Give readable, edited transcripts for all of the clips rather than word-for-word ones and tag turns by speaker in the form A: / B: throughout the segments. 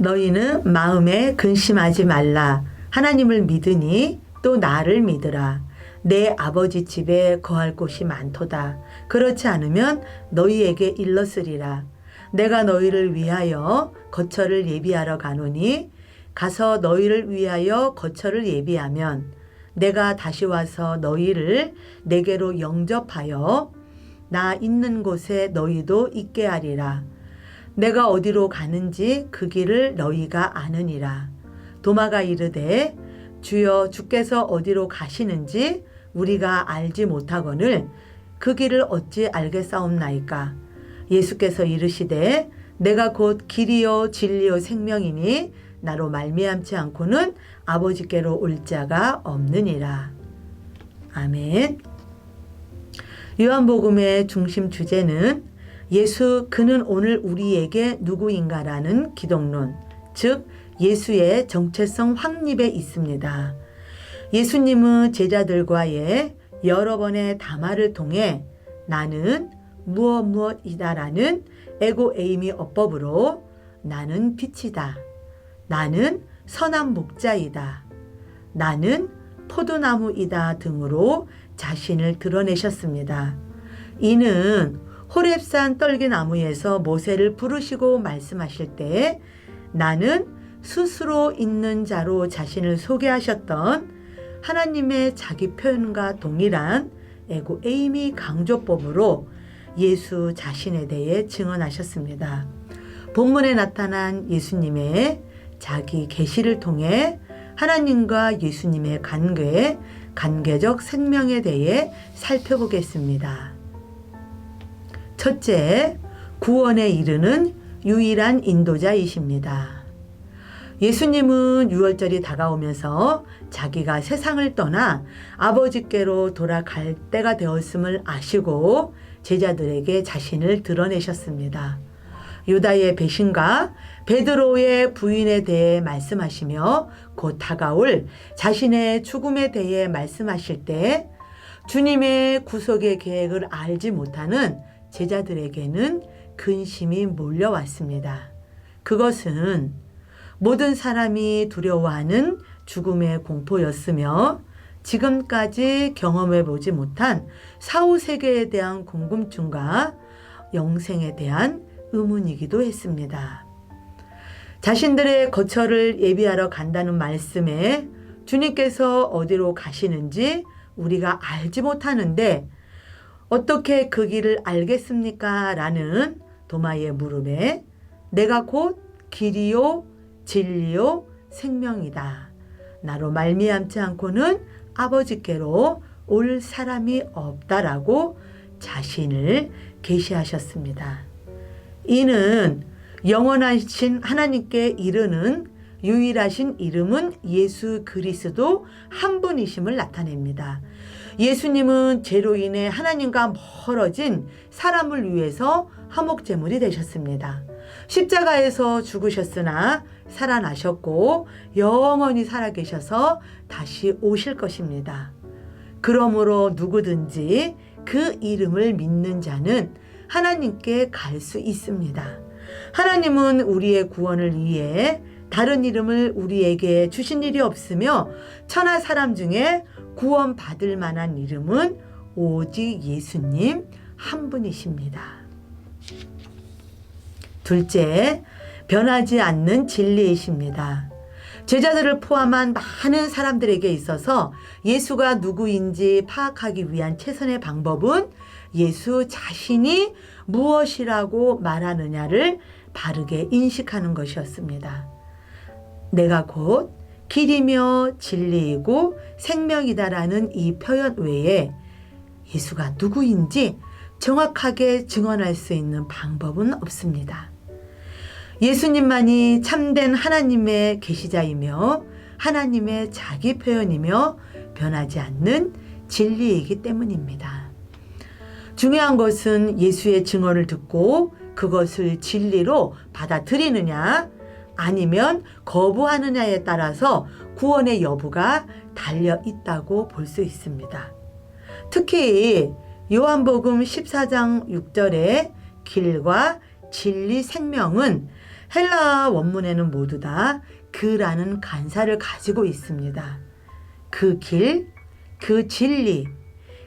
A: 너희는 마음에 근심하지 말라. 하나님을 믿으니 또 나를 믿으라. 내 아버지 집에 거할 곳이 많도다. 그렇지 않으면 너희에게 일렀으리라. 내가 너희를 위하여 거처를 예비하러 가노니 가서 너희를 위하여 거처를 예비하면 내가 다시 와서 너희를 내게로 영접하여 나 있는 곳에 너희도 있게 하리라. 내가 어디로 가는지 그 길을 너희가 아느니라. 도마가 이르되 주여 주께서 어디로 가시는지 우리가 알지 못하거늘 그 길을 어찌 알겠사옵나이까. 예수께서 이르시되 내가 곧 길이요 진리요 생명이니 나로 말미암지 않고는 아버지께로 올 자가 없느니라. 아멘. 요한복음의 중심 주제는 예수 그는 오늘 우리에게 누구인가라는 기독론, 즉 예수의 정체성 확립에 있습니다. 예수님은 제자들과의 여러 번의 담화를 통해 나는 무엇이다라는 에고 에이미 어법으로 나는 빛이다, 나는 선한 목자이다, 나는 포도나무이다 등으로 자신을 드러내셨습니다. 이는 호렙산 떨기나무에서 모세를 부르시고 말씀하실 때 나는 스스로 있는 자로 자신을 소개하셨던 하나님의 자기 표현과 동일한 에고 에이미 강조법으로 예수 자신에 대해 증언하셨습니다. 본문에 나타난 예수님의 자기 계시를 통해 하나님과 예수님의 관계, 관계적 생명에 대해 살펴보겠습니다. 첫째, 구원에 이르는 유일한 인도자이십니다. 예수님은 유월절이 다가오면서 자기가 세상을 떠나 아버지께로 돌아갈 때가 되었음을 아시고 제자들에게 자신을 드러내셨습니다. 유다의 배신과 베드로의 부인에 대해 말씀하시며 곧 다가올 자신의 죽음에 대해 말씀하실 때 주님의 구속의 계획을 알지 못하는 제자들에게는 근심이 몰려왔습니다. 그것은 모든 사람이 두려워하는 죽음의 공포였으며 지금까지 경험해보지 못한 사후세계에 대한 궁금증과 영생에 대한 의문이기도 했습니다. 자신들의 거처를 예비하러 간다는 말씀에 주님께서 어디로 가시는지 우리가 알지 못하는데 어떻게 그 길을 알겠습니까? 라는 도마의 물음에 내가 곧 길이요 진리요 생명이다. 나로 말미암지 않고는 아버지께로 올 사람이 없다라고 자신을 계시하셨습니다. 이는 영원하신 하나님께 이르는 유일하신 이름은 예수 그리스도 한 분이심을 나타냅니다. 예수님은 죄로 인해 하나님과 멀어진 사람을 위해서 화목제물이 되셨습니다. 십자가에서 죽으셨으나 살아나셨고 영원히 살아계셔서 다시 오실 것입니다. 그러므로 누구든지 그 이름을 믿는 자는 하나님께 갈 수 있습니다. 하나님은 우리의 구원을 위해 다른 이름을 우리에게 주신 일이 없으며 천하 사람 중에 구원받을 만한 이름은 오직 예수님 한 분이십니다. 둘째, 변하지 않는 진리이십니다. 제자들을 포함한 많은 사람들에게 있어서 예수가 누구인지 파악하기 위한 최선의 방법은 예수 자신이 무엇이라고 말하느냐를 바르게 인식하는 것이었습니다. 내가 곧 길이며 진리이고 생명이다라는 이 표현 외에 예수가 누구인지 정확하게 증언할 수 있는 방법은 없습니다. 예수님만이 참된 하나님의 계시자이며 하나님의 자기 표현이며 변하지 않는 진리이기 때문입니다. 중요한 것은 예수의 증언을 듣고 그것을 진리로 받아들이느냐 아니면 거부하느냐에 따라서 구원의 여부가 달려 있다고 볼 수 있습니다. 특히 요한복음 14장 6절에 길과 진리 생명은 헬라어 원문에는 모두 다 그라는 간사를 가지고 있습니다. 그 길, 그 진리,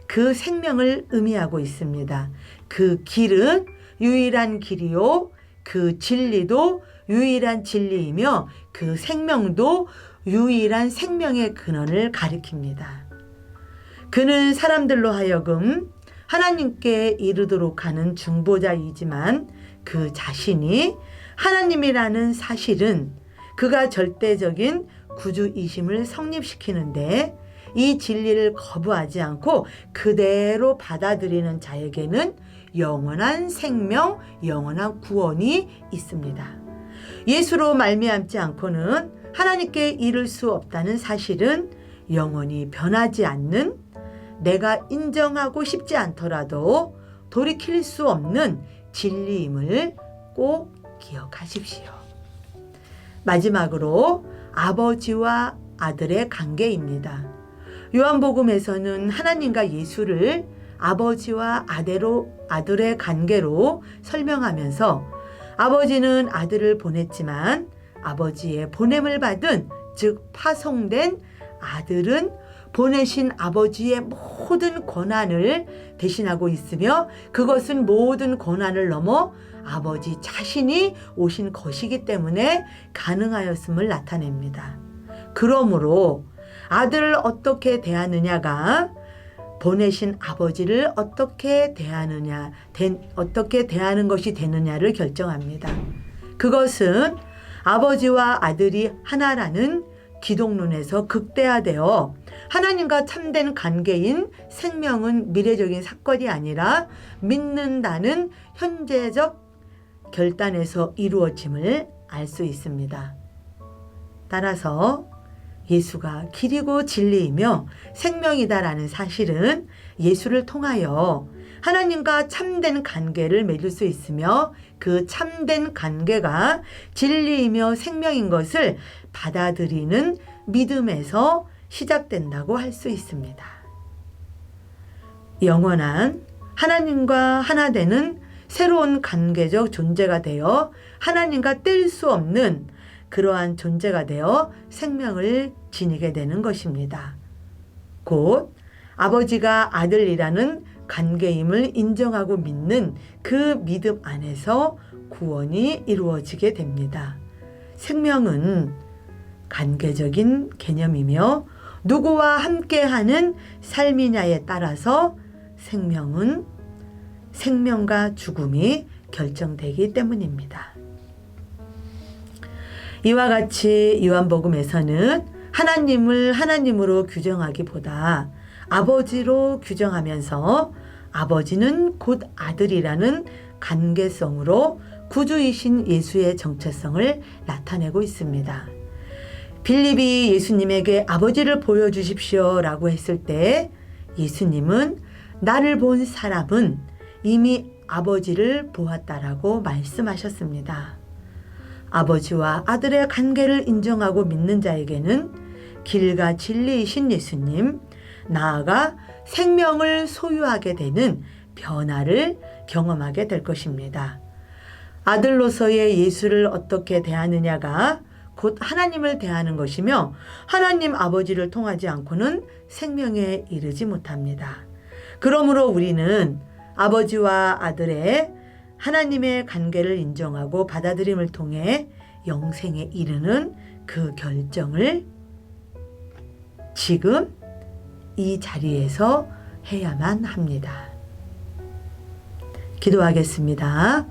A: 그 생명을 의미하고 있습니다. 그 길은 유일한 길이요, 그 진리도 유일한 진리이며 그 생명도 유일한 생명의 근원을 가리킵니다. 그는 사람들로 하여금 하나님께 이르도록 하는 중보자이지만 그 자신이 하나님이라는 사실은 그가 절대적인 구주이심을 성립시키는데 이 진리를 거부하지 않고 그대로 받아들이는 자에게는 영원한 생명, 영원한 구원이 있습니다. 예수로 말미암지 않고는 하나님께 이를 수 없다는 사실은 영원히 변하지 않는, 내가 인정하고 싶지 않더라도 돌이킬 수 없는 진리임을 꼭 기억하십시오. 마지막으로 아버지와 아들의 관계입니다. 요한복음에서는 하나님과 예수를 아버지와 아들의 관계로 설명하면서 아버지는 아들을 보냈지만 아버지의 보냄을 받은, 즉 파송된 아들은 보내신 아버지의 모든 권한을 대신하고 있으며 그것은 모든 권한을 넘어 아버지 자신이 오신 것이기 때문에 가능하였음을 나타냅니다. 그러므로 아들을 어떻게 대하느냐가 보내신 아버지를 어떻게 대하는 것이 되느냐를 결정합니다. 그것은 아버지와 아들이 하나라는 기독론에서 극대화되어 하나님과 참된 관계인 생명은 미래적인 사건이 아니라 믿는다는 현재적 결단에서 이루어짐을 알 수 있습니다. 따라서 예수가 길이고 진리이며 생명이다라는 사실은 예수를 통하여 하나님과 참된 관계를 맺을 수 있으며 그 참된 관계가 진리이며 생명인 것을 받아들이는 믿음에서 시작된다고 할 수 있습니다. 영원한 하나님과 하나 되는 새로운 관계적 존재가 되어 하나님과 뗄 수 없는 그러한 존재가 되어 생명을 지니게 되는 것입니다. 곧 아버지가 아들이라는 관계임을 인정하고 믿는 그 믿음 안에서 구원이 이루어지게 됩니다. 생명은 관계적인 개념이며 누구와 함께하는 삶이냐에 따라서 생명과 죽음이 결정되기 때문입니다. 이와 같이 요한복음에서는 하나님을 하나님으로 규정하기보다 아버지로 규정하면서 아버지는 곧 아들이라는 관계성으로 구주이신 예수의 정체성을 나타내고 있습니다. 빌립이 예수님에게 아버지를 보여주십시오 라고 했을 때 예수님은 나를 본 사람은 이미 아버지를 보았다라고 말씀하셨습니다. 아버지와 아들의 관계를 인정하고 믿는 자에게는 길과 진리이신 예수님, 나아가 생명을 소유하게 되는 변화를 경험하게 될 것입니다. 아들로서의 예수를 어떻게 대하느냐가 곧 하나님을 대하는 것이며 하나님 아버지를 통하지 않고는 생명에 이르지 못합니다. 그러므로 우리는 아버지와 아들의 하나님의 관계를 인정하고 받아들임을 통해 영생에 이르는 그 결정을 지금 이 자리에서 해야만 합니다. 기도하겠습니다.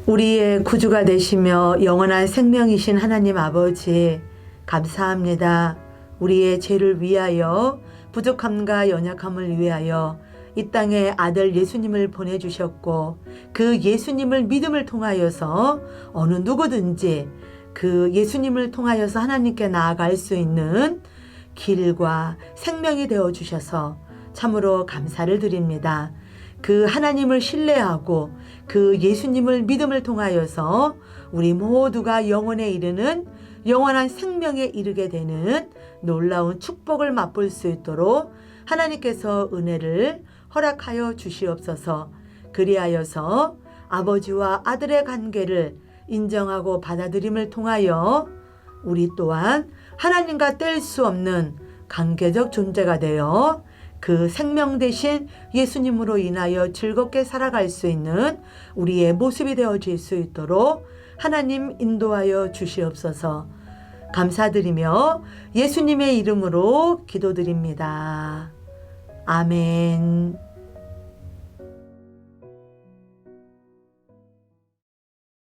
A: 우리의 구주가 되시며 영원한 생명이신 하나님 아버지, 감사합니다. 우리의 죄를 위하여, 부족함과 연약함을 위하여 이 땅에 아들 예수님을 보내주셨고 그 예수님을 믿음을 통하여서 어느 누구든지 그 예수님을 통하여서 하나님께 나아갈 수 있는 길과 생명이 되어주셔서 참으로 감사를 드립니다. 그 하나님을 신뢰하고 그 예수님을 믿음을 통하여서 우리 모두가 영원에 이르는 영원한 생명에 이르게 되는 놀라운 축복을 맛볼 수 있도록 하나님께서 은혜를 허락하여 주시옵소서. 그리하여서 아버지와 아들의 관계를 인정하고 받아들임을 통하여 우리 또한 하나님과 뗄 수 없는 관계적 존재가 되어 그 생명 되신 예수님으로 인하여 즐겁게 살아갈 수 있는 우리의 모습이 되어질 수 있도록 하나님 인도하여 주시옵소서. 감사드리며 예수님의 이름으로 기도드립니다. 아멘.